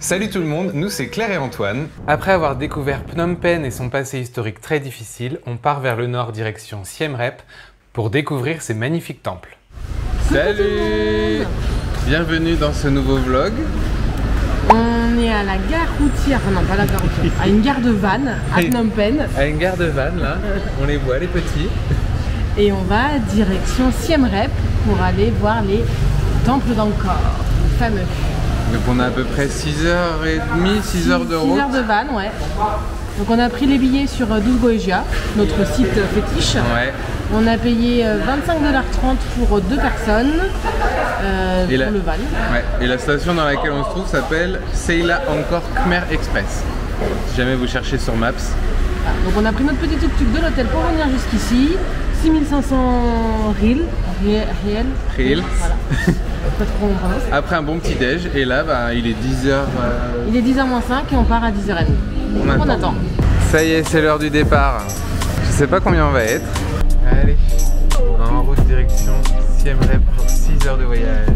Salut tout le monde, nous c'est Claire et Antoine. Après avoir découvert Phnom Penh et son passé historique très difficile, on part vers le nord direction Siem Reap pour découvrir ces magnifiques temples. Salut! Bienvenue dans ce nouveau vlog. On est à la gare routière, non pas la gare routière, à une gare de vannes à Phnom Penh. À une gare de vannes là, on les voit les petits. Et on va direction Siem Reap pour aller voir les temples d'Angkor, les fameux. Donc on a à peu près 6h30, 6 heures de route. 6 heures de van, ouais. Donc on a pris les billets sur Dulgoeja, notre site fétiche. Ouais. On a payé 25,30 $ pour 2 personnes pour le van. Ouais. Et la station dans laquelle on se trouve s'appelle Seyla Angkor Khmer Express. Si jamais vous cherchez sur Maps. Voilà. Donc on a pris notre petit tuk-tuk de l'hôtel pour venir jusqu'ici. 6500 riels. Voilà. Pas trop on prononce. Après un bon petit déj, et là bah, il est 10h. Il est 10h moins 5 et on part à 10h30. Donc on attend. Ça y est, c'est l'heure du départ. Je sais pas combien on va être. Allez, en route direction Siem Reap pour 6 heures de voyage.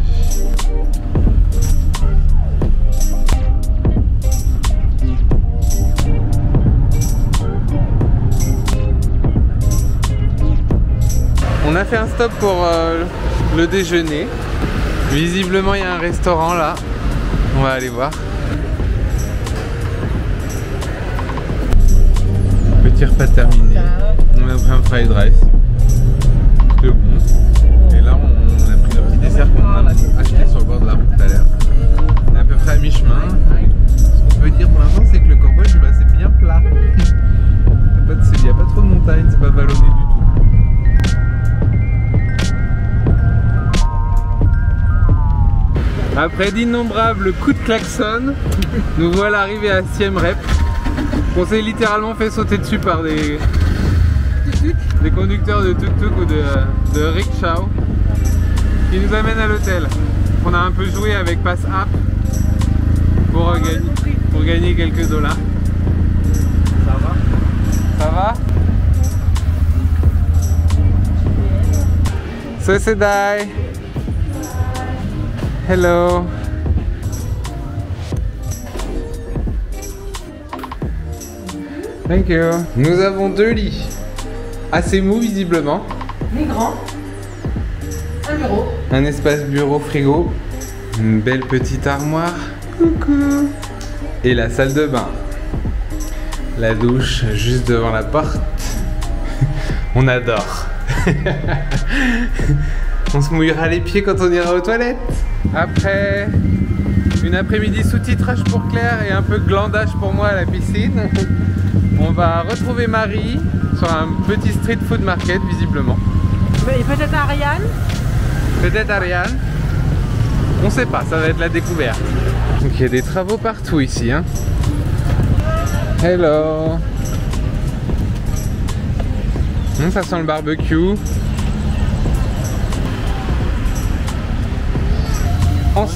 On a fait un stop pour le déjeuner. Visiblement il y a un restaurant là. On va aller voir. Petit repas terminé. On a pris un fried rice. C'était bon. Et là on a pris le petit dessert qu'on a acheté sur le bord de la route tout à l'heure. On est à peu près à mi-chemin. Ce qu'on peut dire pour l'instant c'est que le Cambodge c'est bien plat. Il n'y a pas trop de montagnes, c'est pas vallonné du tout. Après d'innombrables coups de klaxon, nous voilà arrivés à Siem Reap. On s'est littéralement fait sauter dessus par des conducteurs de tuk-tuk ou de rickshaw qui nous amènent à l'hôtel. On a un peu joué avec Pass App pour gagner quelques dollars. Ça va? Ça va? Sosedai! Hello. Thank you. Nous avons 2 lits. Assez mous visiblement. Mais grand. Un bureau. Un espace bureau frigo. Une belle petite armoire. Coucou. Et la salle de bain. La douche juste devant la porte. On adore. On se mouillera les pieds quand on ira aux toilettes. Après une après-midi sous-titrage pour Claire et un peu de glandage pour moi à la piscine, on va retrouver Marie sur un petit street food market visiblement. Et peut-être Ariane. Peut-être Ariane. On sait pas, ça va être la découverte. Donc il y a des travaux partout ici. Hein. Hello. Ça sent le barbecue. On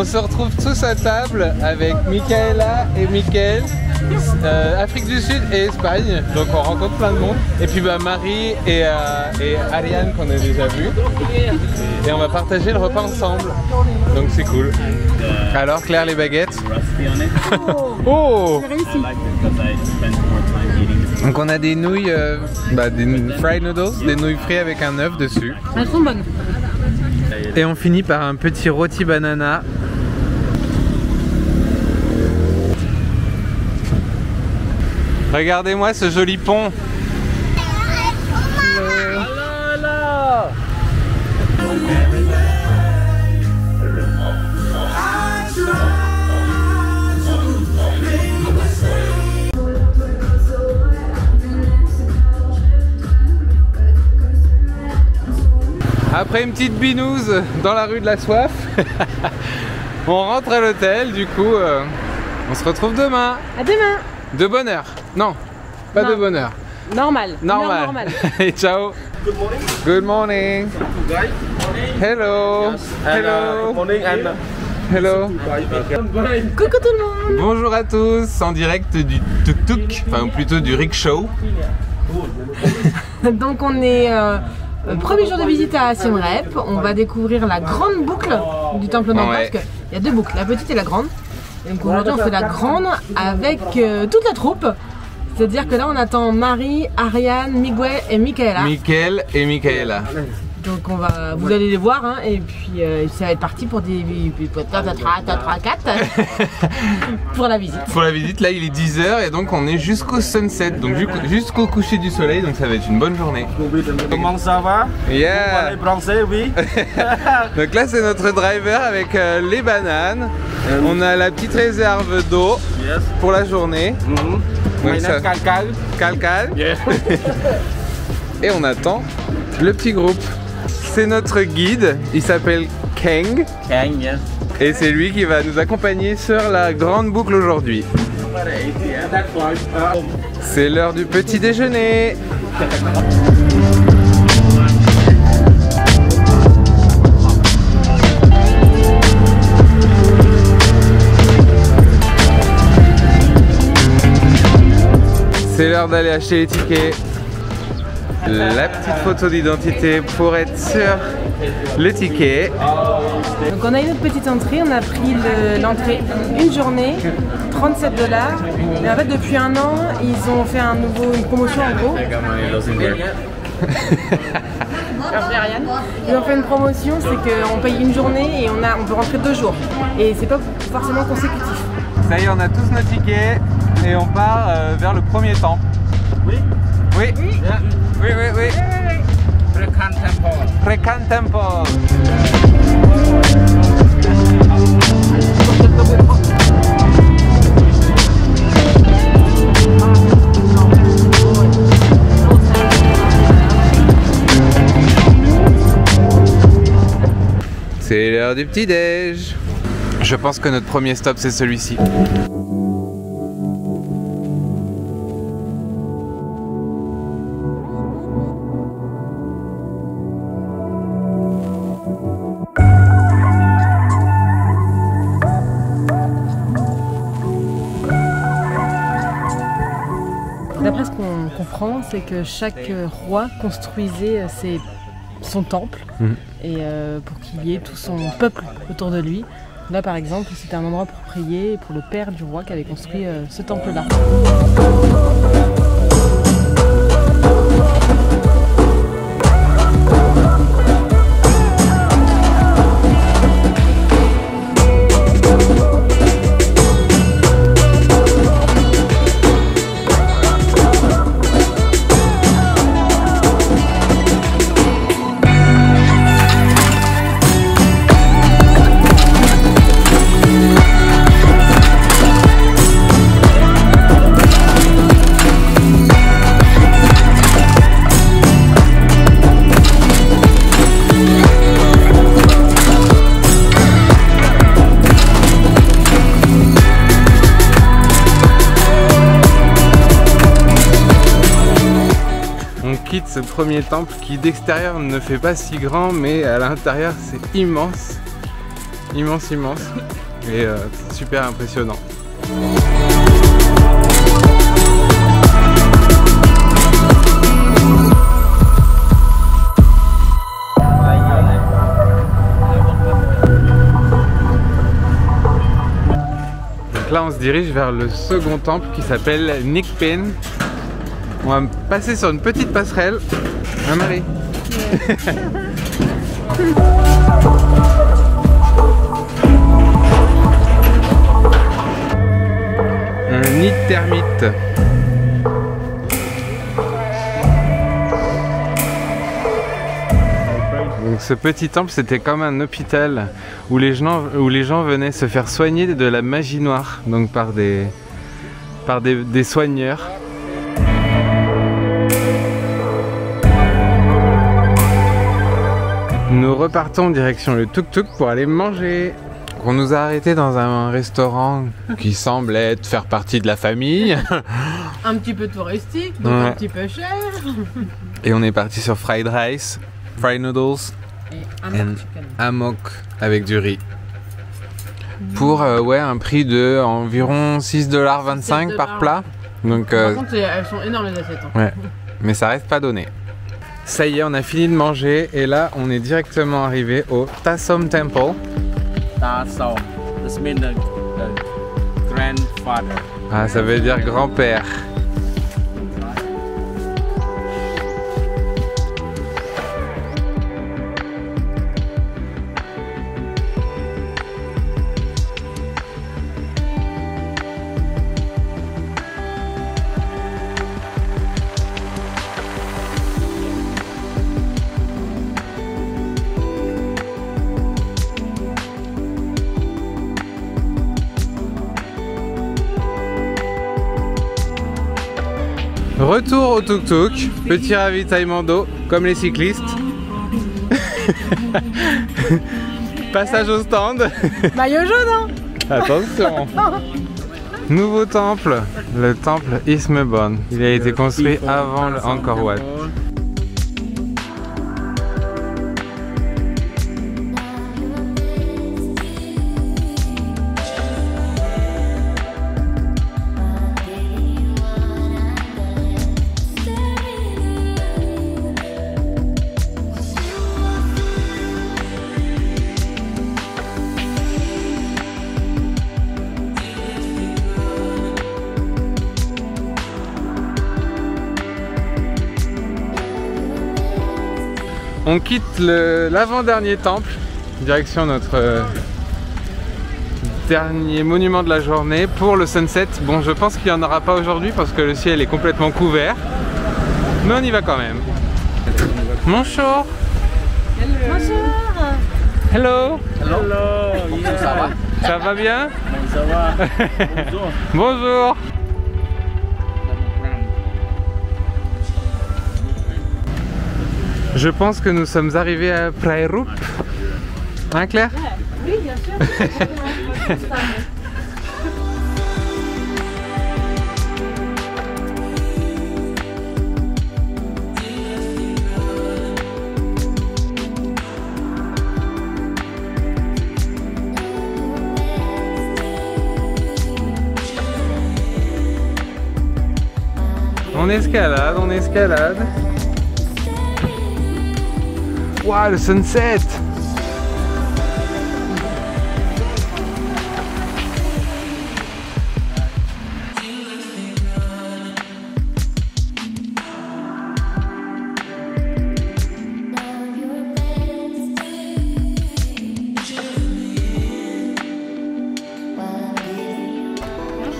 se retrouve tous à table avec Michaela et Mickaël, Afrique du Sud et Espagne, donc on rencontre plein de monde. Et puis bah, Marie et Ariane qu'on a déjà vu. Et on va partager le repas ensemble, donc c'est cool. Alors Claire, les baguettes? Oh! Donc on a des nouilles, des fried noodles, des nouilles frites avec un œuf dessus. Elles sont bonnes. Et on finit par un petit rôti banana. Regardez-moi ce joli pont. Après une petite binouse dans la rue de la soif, on rentre à l'hôtel, du coup on se retrouve demain. À demain. De bonne heure. Non, pas non. De bonne heure. Normal. Normal. Et ciao. Good morning. Good morning. Guys. Hello. Yes. Hello. Good morning and Hello. Coucou tout le monde. Bonjour à tous, en direct du tuk-tuk, enfin plutôt du rickshaw. Donc on est Premier jour de visite à Siem Reap, on va découvrir la grande boucle du temple d'Angkor, parce qu'il y a deux boucles, la petite et la grande. Et donc aujourd'hui on fait la grande avec toute la troupe. C'est-à-dire que là on attend Marie, Ariane, Miguel et Micaela. Miguel et Micaela. Donc vous allez les voir hein, et puis ça va être parti pour des 4 pour la visite. Pour la visite, là il est 10h et donc on est jusqu'au sunset, donc jusqu'au coucher du soleil, donc ça va être une bonne journée. Comment ça va? Yeah. Vous parlez français, oui. Donc là c'est notre driver avec les bananes. On a la petite réserve d'eau pour la journée. Donc ça... Calcal. Yeah. Et on attend le petit groupe. C'est notre guide, il s'appelle Keng. Keng, yes. Et c'est lui qui va nous accompagner sur la grande boucle aujourd'hui. C'est l'heure du petit déjeuner. C'est l'heure d'aller acheter les tickets. La petite photo d'identité pour être sur le ticket. Donc on a une autre petite entrée, on a pris l'entrée une journée, 37 $. Et en fait depuis un an, ils ont fait une promotion en gros. Ils ont fait une promotion, c'est qu'on paye une journée et on peut rentrer 2 jours. Et c'est pas forcément consécutif. Ça y est, on a tous nos tickets et on part vers le premier temple. Oui. Oui. Oui. Oui, oui, oui. Rekhan Temple. Rekhan Temple. C'est l'heure du petit-déj. Je pense que notre premier stop c'est celui-ci. D'après ce qu'on comprend, c'est que chaque roi construisait son temple et pour qu'il y ait tout son peuple autour de lui. Là par exemple, c'était un endroit pour prier pour le père du roi qui avait construit ce temple-là. Quitte ce premier temple qui d'extérieur ne fait pas si grand, mais à l'intérieur c'est immense, immense, immense et c'est super impressionnant. Donc là on se dirige vers le second temple qui s'appelle Nikpen. On va passer sur une petite passerelle. Hein Marie? Un nid de termites. Donc ce petit temple c'était comme un hôpital où les gens venaient se faire soigner de la magie noire, donc par des soigneurs. Nous repartons en direction le tuk-tuk pour aller manger. On nous a arrêté dans un restaurant qui semble faire partie de la famille. Un petit peu touristique, donc un petit peu cher. Et on est parti sur fried rice, fried noodles et amok avec du riz. Pour un prix de environ 6,25 $ par plat. Donc, par contre, elles sont énormes les assiettes. Hein. Ouais, mais ça reste pas donné. Ça y est, on a fini de manger et là on est directement arrivé au Tasom Temple. Tasom. This means the grandfather. Ah, ça veut dire grand-père. Retour au tuk-tuk, petit ravitaillement d'eau, comme les cyclistes. Passage au stand. Maillot jaune, hein. Attention. Nouveau temple, le temple Ismebon. Il a été construit avant le Angkor Wat. On quitte l'avant-dernier temple, direction notre dernier monument de la journée pour le sunset. Bon, je pense qu'il n'y en aura pas aujourd'hui parce que le ciel est complètement couvert, mais on y va quand même. Bonjour. Bonjour. Hello. Hello. Yeah. Ça va? Ça va bien? Ça va. Bonjour. Bonjour. Je pense que nous sommes arrivés à Praerup. Hein, Claire? Oui, bien sûr. On escalade, on escalade. Waouh, le sunset!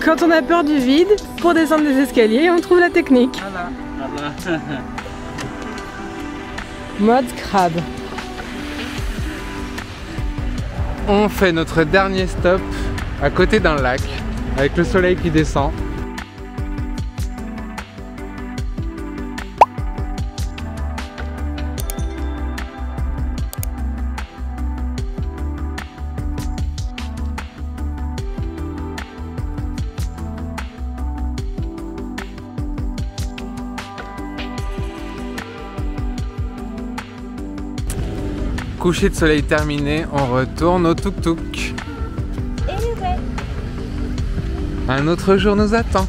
Quand on a peur du vide, pour descendre des escaliers, on trouve la technique. Mode crabe. On fait notre dernier stop à côté d'un lac, avec le soleil qui descend. Coucher de soleil terminé, on retourne au tuk-tuk. Un autre jour nous attend.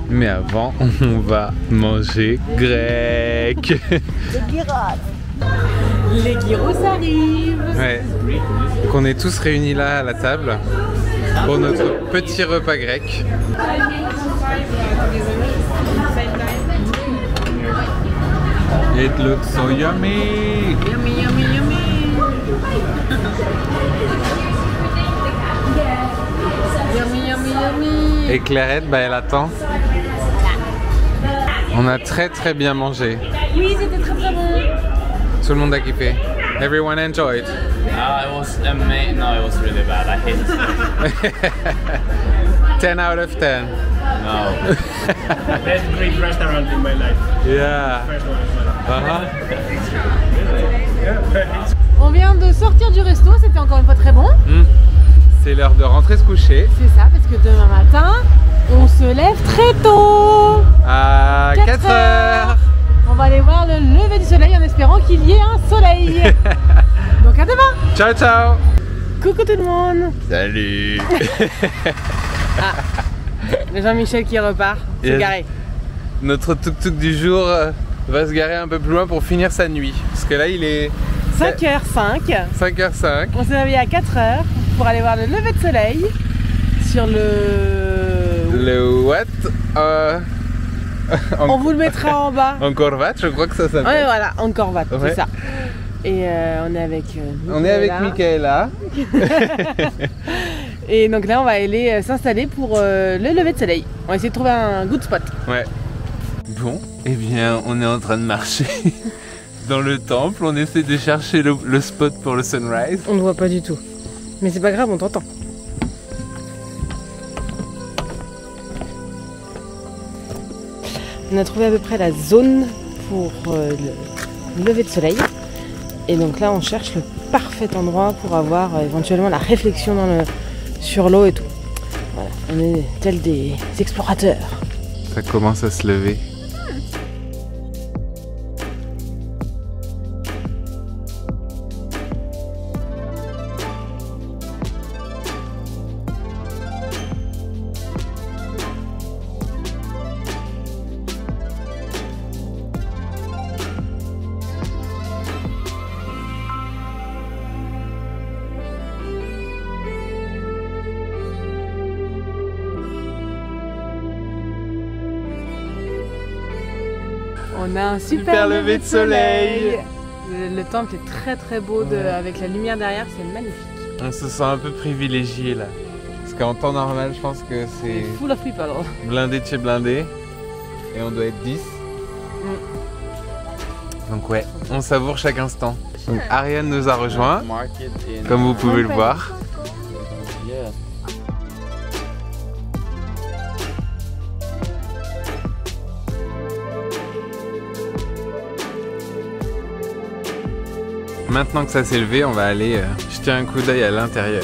Mais avant, on va manger grec. Les gyros arrivent. Ouais. Donc on est tous réunis là à la table pour notre petit repas grec. It looks so yummy. Yummy, yummy, yummy. Yummy, yummy, yummy. Et Clairette, bah, elle attend. On a très bien mangé. Oui, c'était très bon. Tout le monde a kiffé. Everyone enjoyed. It was amazing. No, it was really bad. I hate it. 10 out of 10. No. Best Greek restaurant in my life. Yeah. First one. On vient de sortir du resto, c'était encore une fois très bon. C'est l'heure de rentrer se coucher. C'est ça, parce que demain matin, on se lève très tôt. À 4 heures. On va aller voir le lever du soleil en espérant qu'il y ait un soleil. Donc à demain. Ciao, ciao. Coucou tout le monde. Salut. Le Jean-Michel qui repart, c'est Yes. garé. Notre tuk-tuk du jour va se garer un peu plus loin pour finir sa nuit. Parce que là il est 5h05. 5h05. On s'est réveillé à 4h pour aller voir le lever de soleil sur le what on vous le mettra en bas. Angkor Wat, je crois que ça s'appelle. Ouais, voilà, Angkor Wat, Ouais. c'est ça. Et on est avec On est avec Michaela. Et donc là, on va aller s'installer pour le lever de soleil. On va essayer de trouver un good spot. Ouais. Bon, eh bien, on est en train de marcher dans le temple. On essaie de chercher le spot pour le sunrise. On ne voit pas du tout. Mais c'est pas grave, on t'entend. On a trouvé à peu près la zone pour le lever de soleil. Et donc là, on cherche le parfait endroit pour avoir éventuellement la réflexion sur l'eau et tout. Voilà, on est tels des explorateurs. Ça commence à se lever. On a un super lever de soleil. soleil. Le temple est très très beau avec la lumière derrière, c'est magnifique. On se sent un peu privilégié là. Parce qu'en temps normal, je pense que c'est Full of people. blindé de chez blindé. Et on doit être 10. Donc ouais, on savoure chaque instant. Donc Ariane nous a rejoint, Market in, comme vous pouvez le voir. yeah. Maintenant que ça s'est levé, on va aller jeter un coup d'œil à l'intérieur.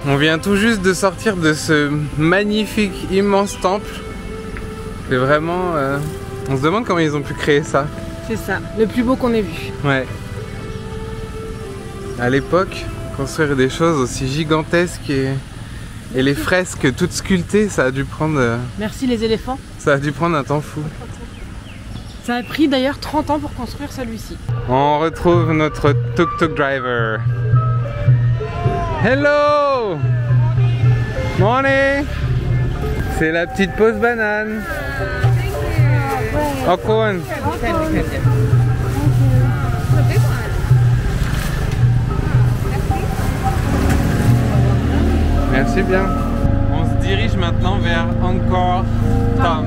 On vient tout juste de sortir de ce magnifique, immense temple. C'est vraiment... on se demande comment ils ont pu créer ça. C'est ça, le plus beau qu'on ait vu. Ouais. À l'époque, construire des choses aussi gigantesques et les fresques toutes sculptées, ça a dû prendre... Merci les éléphants. ça a dû prendre un temps fou. Ça a pris d'ailleurs 30 ans pour construire celui-ci. On retrouve notre tuk-tuk driver. Hello! Morning! C'est la petite pause banane. Okun. Merci bien. On se dirige maintenant vers Angkor Thom.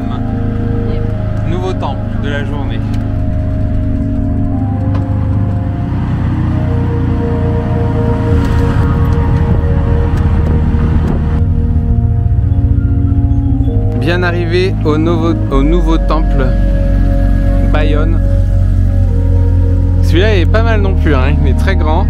Nouveau temple de la journée. Bien arrivé au nouveau temple Bayon. Celui-là est pas mal non plus, hein, il est très grand.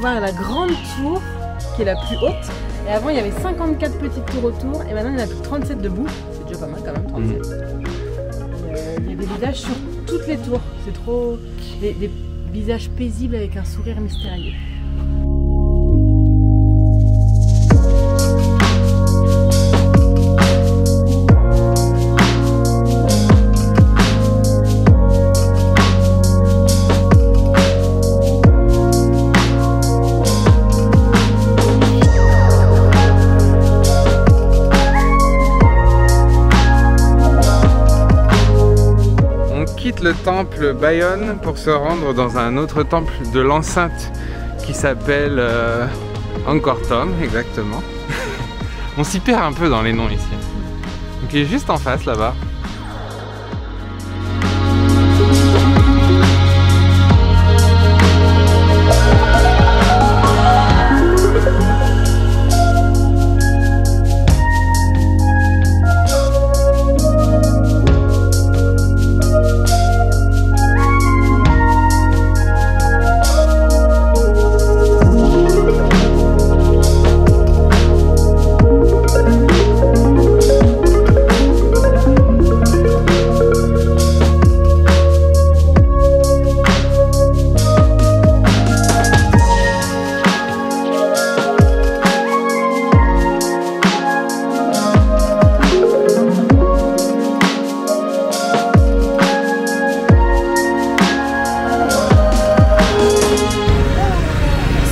voir la grande tour qui est la plus haute. Et avant, il y avait 54 petites tours autour. Et maintenant, il y en a plus que 37 debout. C'est déjà pas mal quand même, 37. Il y a des visages sur toutes les tours. C'est trop... Des visages paisibles avec un sourire mystérieux. Le temple Bayonne pour se rendre dans un autre temple de l'enceinte qui s'appelle Angkor Thom, exactement. On s'y perd un peu dans les noms ici. Donc il est juste en face là-bas.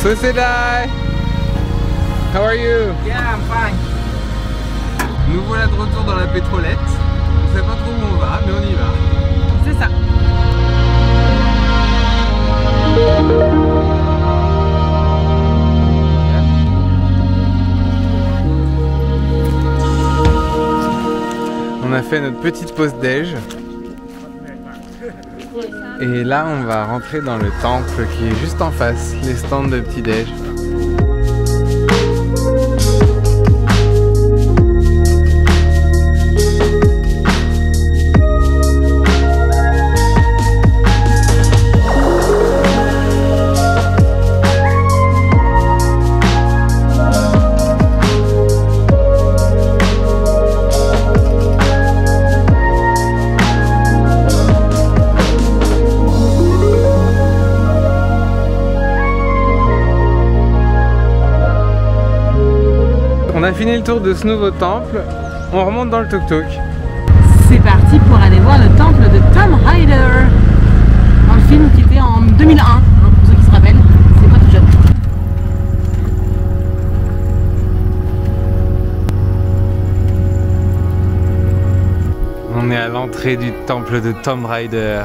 Susedai! How are you? Yeah, I'm fine. Nous voilà de retour dans la pétrolette. On sait pas trop où on va, mais on y va. C'est ça. On a fait notre petite pause déj. Et là, on va rentrer dans le temple qui est juste en face, les stands de petit-déj. On a fini le tour de ce nouveau temple, on remonte dans le tuk-tuk. C'est parti pour aller voir le temple de Tomb Raider. Dans le film qui était en 2001, hein, pour ceux qui se rappellent, c'est pas tout jeune. On est à l'entrée du temple de Tomb Raider.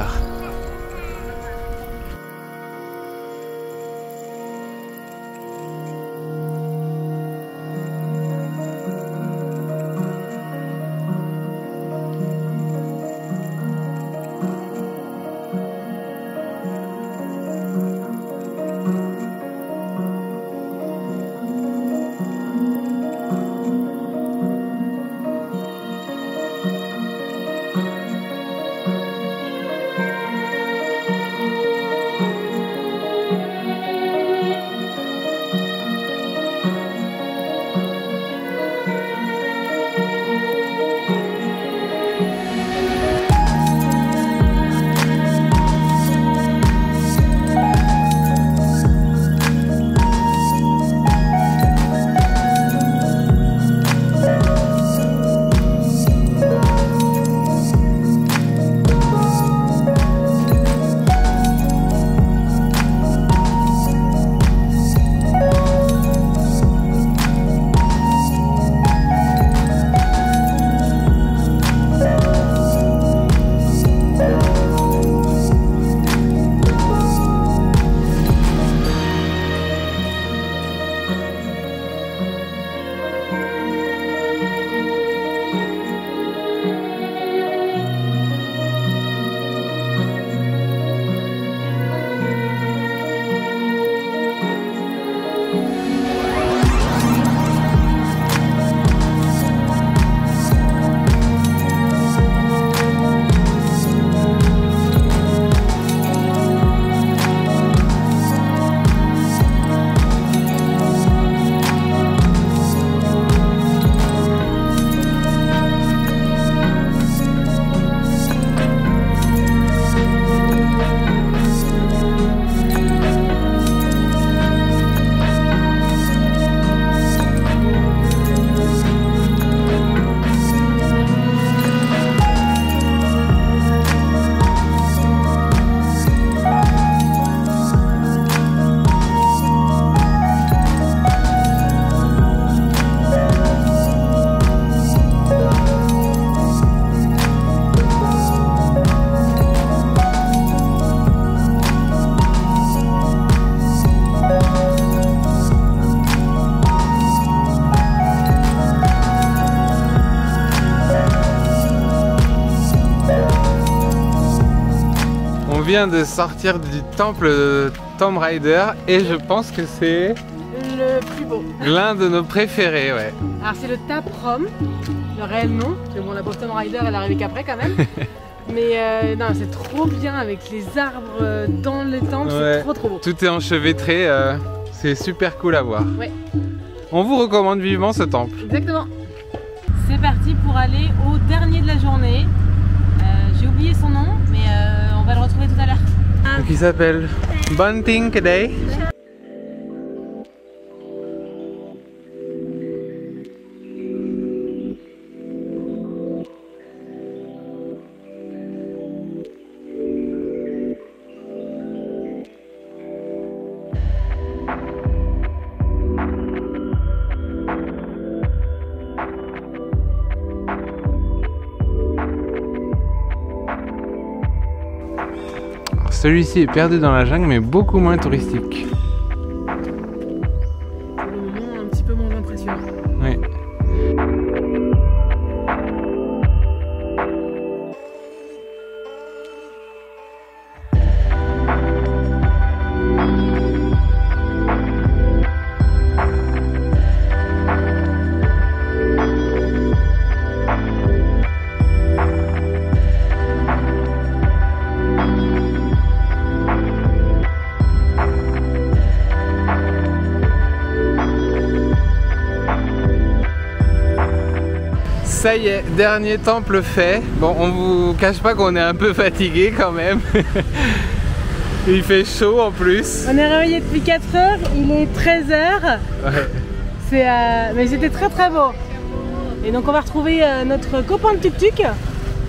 vient de sortir du temple de Tomb Raider et je pense que c'est le plus beau. l'un de nos préférés, ouais. Alors c'est le Taprom, le réel nom. Parce que bon, la Tomb Raider elle est arrivée qu'après quand même. Mais non, c'est trop bien avec les arbres dans le temple, Ouais. c'est trop beau. Tout est enchevêtré, c'est super cool à voir. Ouais. On vous recommande vivement ce temple. Exactement. C'est parti pour aller au dernier de la journée. J'ai oublié son nom, mais on va le retrouver tout à l'heure. Donc il s'appelle Bunting Day. Celui-ci est perdu dans la jungle mais beaucoup moins touristique. Pour le moment, un petit peu moins impressionnant. Oui. Ça y est, dernier temple fait. Bon, on vous cache pas qu'on est un peu fatigué quand même. Il fait chaud en plus. On est réveillé depuis 4 heures, il est 13h. Ouais. Mais c'était très très beau. Et donc on va retrouver notre copain de tuk-tuk.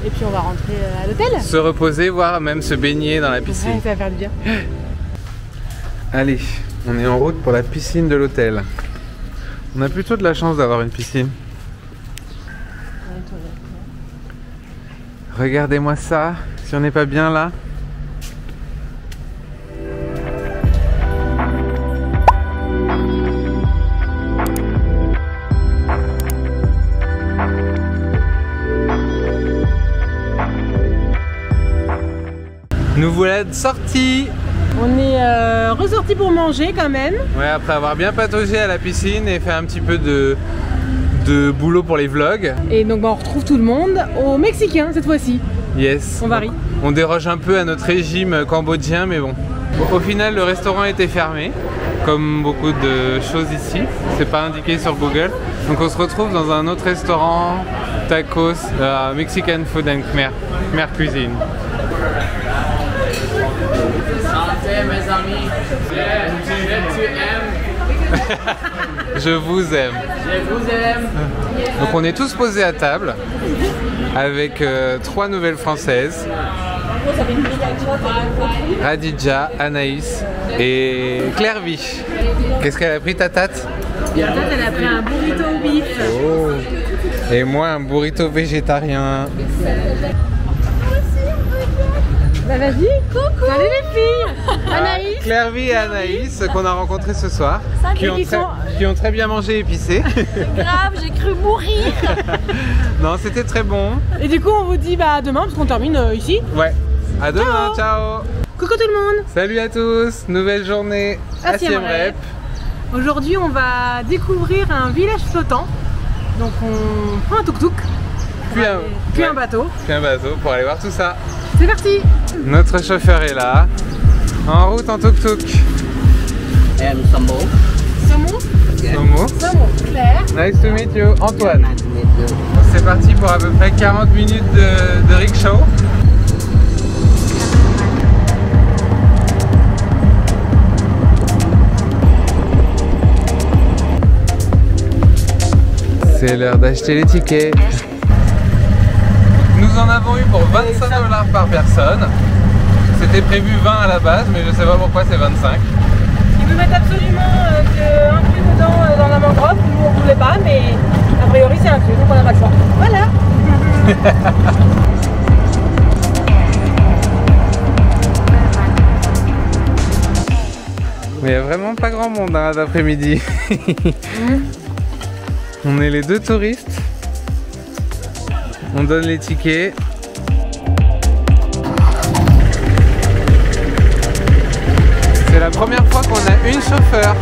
Et puis on va rentrer à l'hôtel. Se reposer, voire même se baigner dans la piscine. Ouais, ça va faire du bien. Allez, on est en route pour la piscine de l'hôtel. On a plutôt de la chance d'avoir une piscine. Regardez-moi ça, si on n'est pas bien là. Nous voilà sortis. On est ressorti pour manger quand même. Ouais, après avoir bien pataugé à la piscine et fait un petit peu de boulot pour les vlogs. Et donc on retrouve tout le monde au Mexicain cette fois-ci. Yes. On varie. On déroge un peu à notre régime cambodgien, mais bon. Au final, le restaurant était fermé, comme beaucoup de choses ici. C'est pas indiqué sur Google. Donc on se retrouve dans un autre restaurant, tacos, Mexican Food and Khmer Cuisine. Santé, mes amis. Je t'aime. Je vous aime. Je vous aime. Donc on est tous posés à table avec 3 nouvelles françaises. Radija, Anaïs et Claire Vich. Qu'est-ce qu'elle a pris, ta tate? La tête elle a pris un burrito au bif. Oh. Et moi un burrito végétarien. Bah vas-y, coucou. Salut les filles. Anaïs. Claire Vich et Anaïs qu'on a rencontrés ce soir, qui ont très bien mangé épicé. Grave, j'ai cru mourir. Non, c'était très bon. Et du coup on vous dit bah à demain parce qu'on termine ici. Ouais. À demain, ciao. Coucou tout le monde. Salut à tous, nouvelle journée à Siem Reap. Aujourd'hui on va découvrir un village flottant. Donc on prend un tuk-tuk, puis un bateau. Puis un bateau pour aller voir tout ça. C'est parti. Notre chauffeur est là, en route en tuk-tuk. And Sambo. Saumon. Momo. Saumon. Claire. Nice to meet you, Antoine. Nice to meet you. C'est parti pour à peu près 40 minutes de rickshaw. C'est l'heure d'acheter les tickets. Nous en avons eu pour 25 $ par personne. C'était prévu 20 à la base, mais je sais pas pourquoi c'est 25. Ils nous mettent absolument inclus dedans dans la mangrove. Nous on voulait pas, mais a priori c'est inclus, donc on n'a pas le choix. Voilà. Mais il n'y a vraiment pas grand monde hein, d'après-midi. On est les 2 touristes. On donne les tickets. la première fois qu'on a une chauffeur.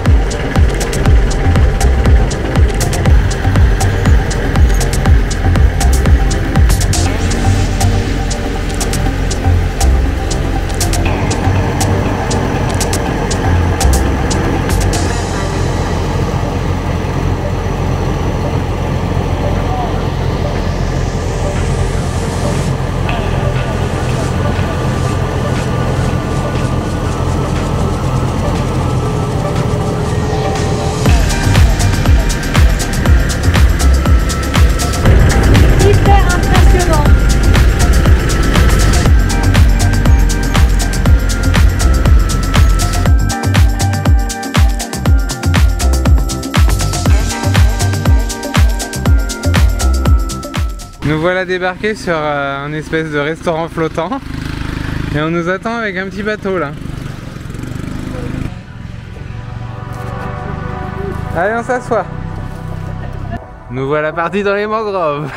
Nous voilà débarqués sur un espèce de restaurant flottant et on nous attend avec un petit bateau là. Allez, on s'assoit. Nous voilà partis dans les mangroves.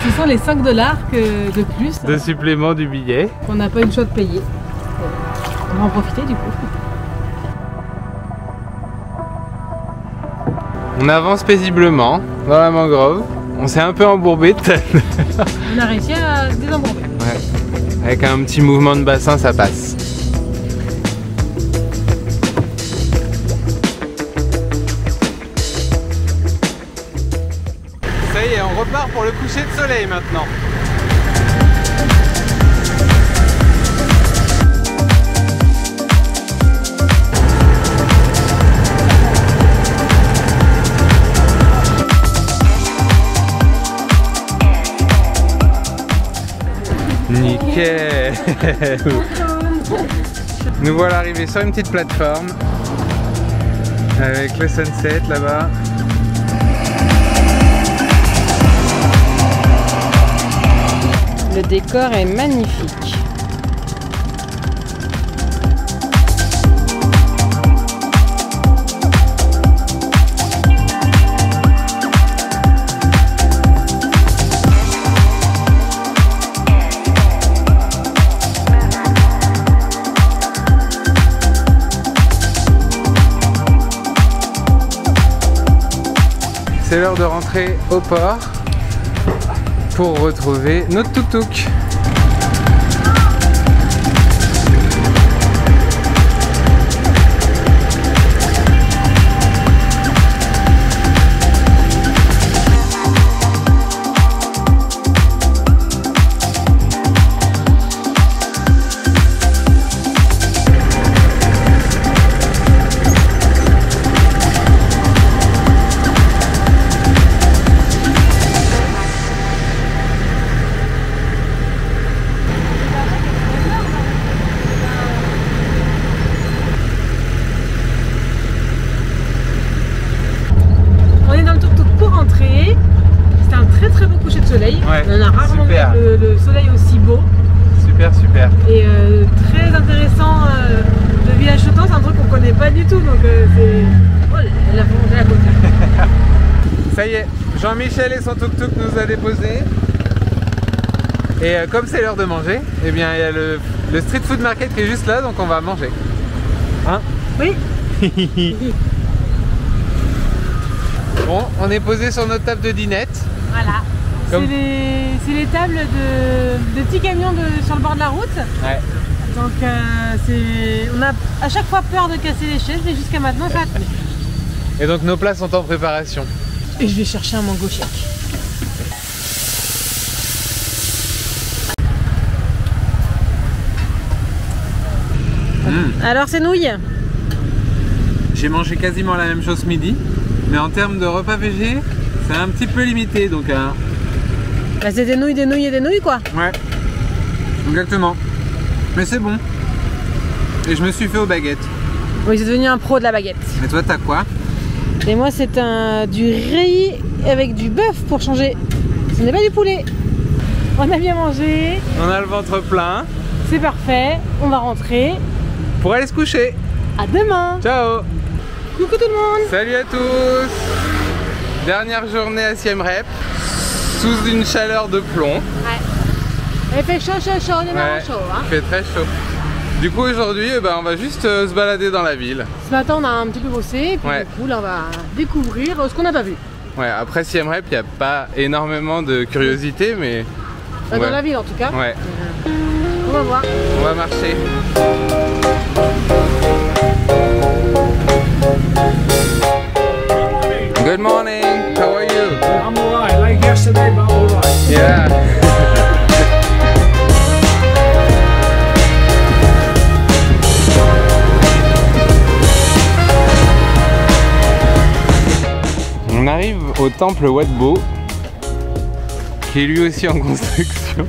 Ce sont les 5 $ de plus De supplément du billet. qu'on n'a pas eu le choix de payer. On va en profiter du coup. On avance paisiblement dans la mangrove. On s'est un peu embourbé. On a réussi à se désembourber. Ouais. Avec un petit mouvement de bassin, ça passe. Ça y est, on repart pour le coucher de soleil maintenant. Nickel. Nous voilà arrivés sur une petite plateforme avec le sunset là-bas. Le décor est magnifique. C'est l'heure de rentrer au port pour retrouver notre tuk-tuk. Ouais, on a rarement vu le soleil aussi beau. Super, super. Et très intéressant, le village flottant, c'est un truc qu'on connaît pas du tout, donc c'est la volonté à côté. Ça y est, Jean-Michel et son tuk-tuk nous a déposés. Et comme c'est l'heure de manger, eh bien il y a le street food market qui est juste là, donc on va manger. Hein? Oui. Bon, on est posé sur notre table de dinette. Voilà. Comme... C'est les tables de petits camions sur le bord de la route. Ouais. Donc on a à chaque fois peur de casser les chaises, mais jusqu'à maintenant ça a tenu. Et donc nos plats sont en préparation. Et je vais chercher un mango shake. Alors c'est nouilles. J'ai mangé quasiment la même chose ce midi, mais en termes de repas végé, c'est un petit peu limité, donc bah c'est des nouilles et des nouilles quoi. Ouais, exactement. Mais c'est bon. Et je me suis fait aux baguettes. Oui, c'est devenu un pro de la baguette. Et toi, t'as quoi? Et moi, c'est du riz avec du bœuf pour changer. Ce n'est pas du poulet. On a bien mangé. On a le ventre plein. C'est parfait. On va rentrer. Pour aller se coucher. À demain. Ciao. Coucou tout le monde. Salut à tous. Dernière journée à Siem Reap. Sous une chaleur de plomb. Ouais. Il fait chaud, on est vraiment chaud. Hein. Il fait très chaud. Du coup aujourd'hui on va juste se balader dans la ville. Ce matin on a un petit peu bossé et puis Ouais. du coup là on va découvrir ce qu'on n'a pas vu. Ouais, après Siem Reap, il n'y a pas énormément de curiosité, mais Dans ouais. la ville en tout cas. Ouais, On va voir. on va marcher. Good morning, how are you? I'm alright, like yesterday, but alright. Yeah. On arrive au temple Wat Bo, qui est lui aussi en construction.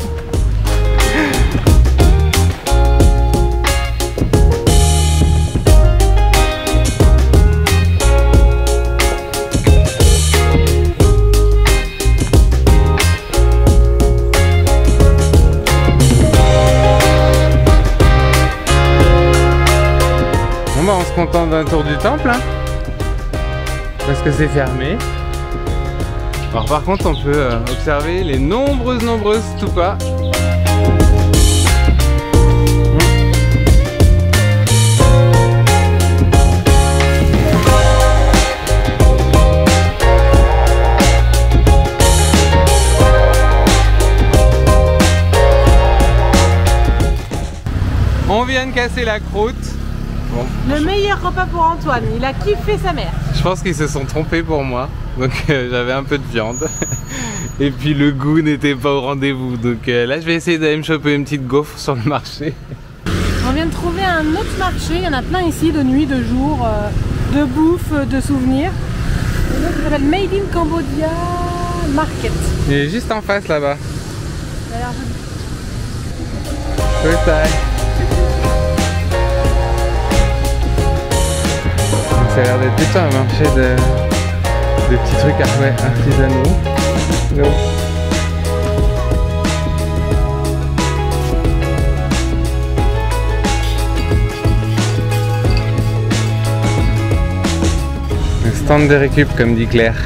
Bon bah on se contente d'un tour du temple hein, parce que c'est fermé. Alors par contre on peut observer les nombreuses stupas. On vient de casser la croûte. Bon, Le meilleur repas pour Antoine, il a kiffé sa mère. je pense qu'ils se sont trompés pour moi, donc j'avais un peu de viande. Et puis le goût n'était pas au rendez-vous, donc là je vais essayer d'aller me choper une petite gaufre sur le marché. On vient de trouver un autre marché, il y en a plein ici, de nuit, de jour, de bouffe, de souvenirs. Et donc, ça s'appelle Made in Cambodia Market. Il est juste en face là-bas. Ça a l'air joli. Ça a l'air d'être plutôt un marché de petits trucs artisanaux. No. Un stand de récup comme dit Claire.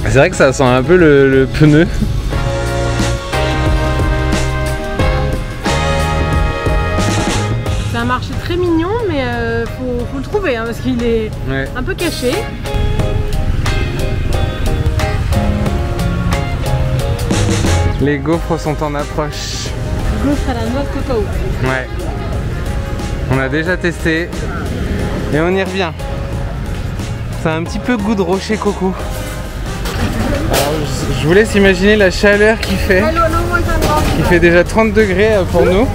C'est vrai que ça sent un peu le pneu. C'est un marché très mignon, mais faut le trouver hein, parce qu'il est Ouais. un peu caché. Les gaufres sont en approche. Gaufre à la noix de cacao. Ouais. On a déjà testé et on y revient. Ça a un petit peu goût de rocher coco. Alors, je vous laisse imaginer la chaleur qu'il fait. Il fait déjà 30 degrés pour nous.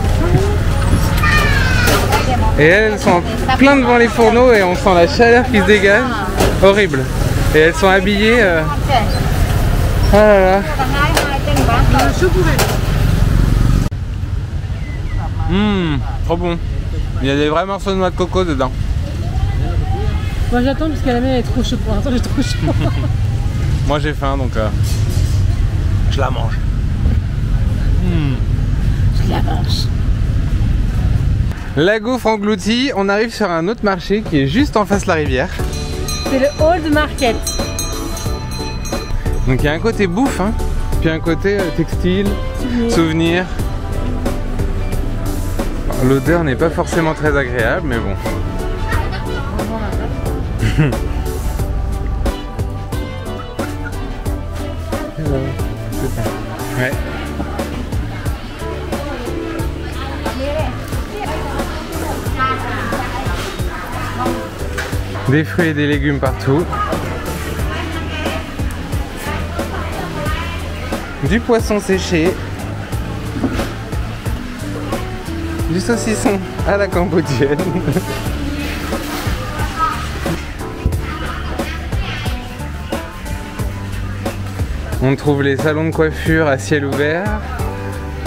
Et elles sont en plein devant les fourneaux et on sent la chaleur qui se dégage. Horrible. Et elles sont habillées. Ah là là. Chaud pour elle. Trop bon. Il y a des vrais morceaux de noix de coco dedans. Moi j'attends parce que la mienne est trop chaude pour l'instant, j'ai trop chaud. Moi j'ai faim donc je la mange. Je la mange. La gaufre engloutie, on arrive sur un autre marché qui est juste en face de la rivière. C'est le Old Market. Donc il y a un côté bouffe, hein, puis un côté textile, souvenir. L'odeur n'est pas forcément très agréable, mais bon. Ouais. Des fruits et des légumes partout. Du poisson séché. Du saucisson à la cambodgienne. On trouve les salons de coiffure à ciel ouvert.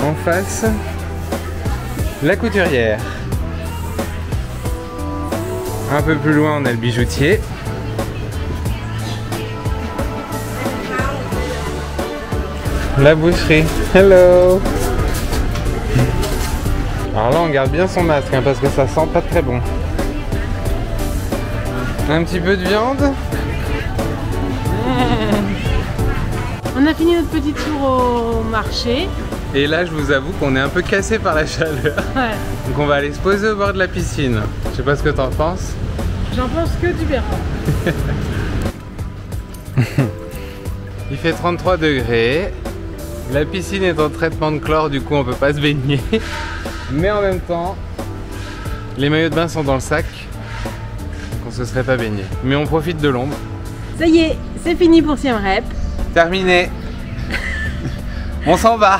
En face, la couturière. Un peu plus loin, on a le bijoutier. La boucherie. Hello. Alors là, on garde bien son masque hein, parce que ça sent pas très bon. Un petit peu de viande. On a fini notre petit tour au marché. Et là, je vous avoue qu'on est un peu cassé par la chaleur. Ouais. Donc on va aller se poser au bord de la piscine. Je sais pas ce que t'en penses. J'en pense que du bien. Il fait 33 degrés. La piscine est en traitement de chlore, du coup on peut pas se baigner. Mais en même temps, les maillots de bain sont dans le sac. Donc on se serait pas baigné. Mais on profite de l'ombre. Ça y est, c'est fini pour Siem Reap. Terminé. On s'en va.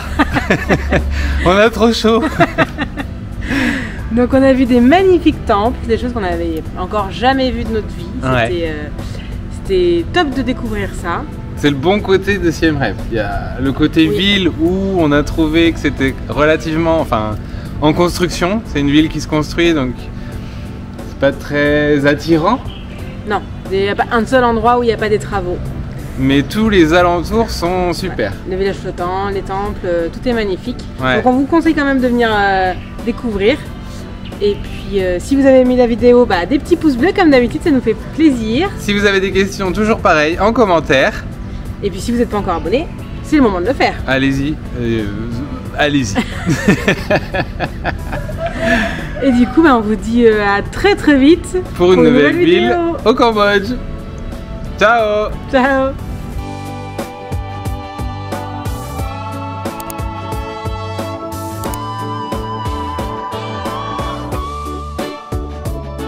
On a trop chaud. Donc on a vu des magnifiques temples, des choses qu'on n'avait encore jamais vues de notre vie. Ouais. C'était top de découvrir ça. C'est le bon côté de Siem Reap. Il y a le côté ville où on a trouvé que c'était relativement, enfin, en construction. C'est une ville qui se construit, donc c'est pas très attirant. Non, il n'y a pas un seul endroit où il n'y a pas des travaux. Mais tous les alentours sont super. Le village flottant, les temples, tout est magnifique. Ouais. Donc on vous conseille quand même de venir découvrir. Et puis si vous avez aimé la vidéo, des petits pouces bleus comme d'habitude, ça nous fait plaisir. Si vous avez des questions, toujours pareil, en commentaire. Et puis si vous n'êtes pas encore abonné, c'est le moment de le faire. Allez-y, allez-y. Et du coup, on vous dit à très très vite Pour une nouvelle ville vidéo. au Cambodge. Ciao. Ciao.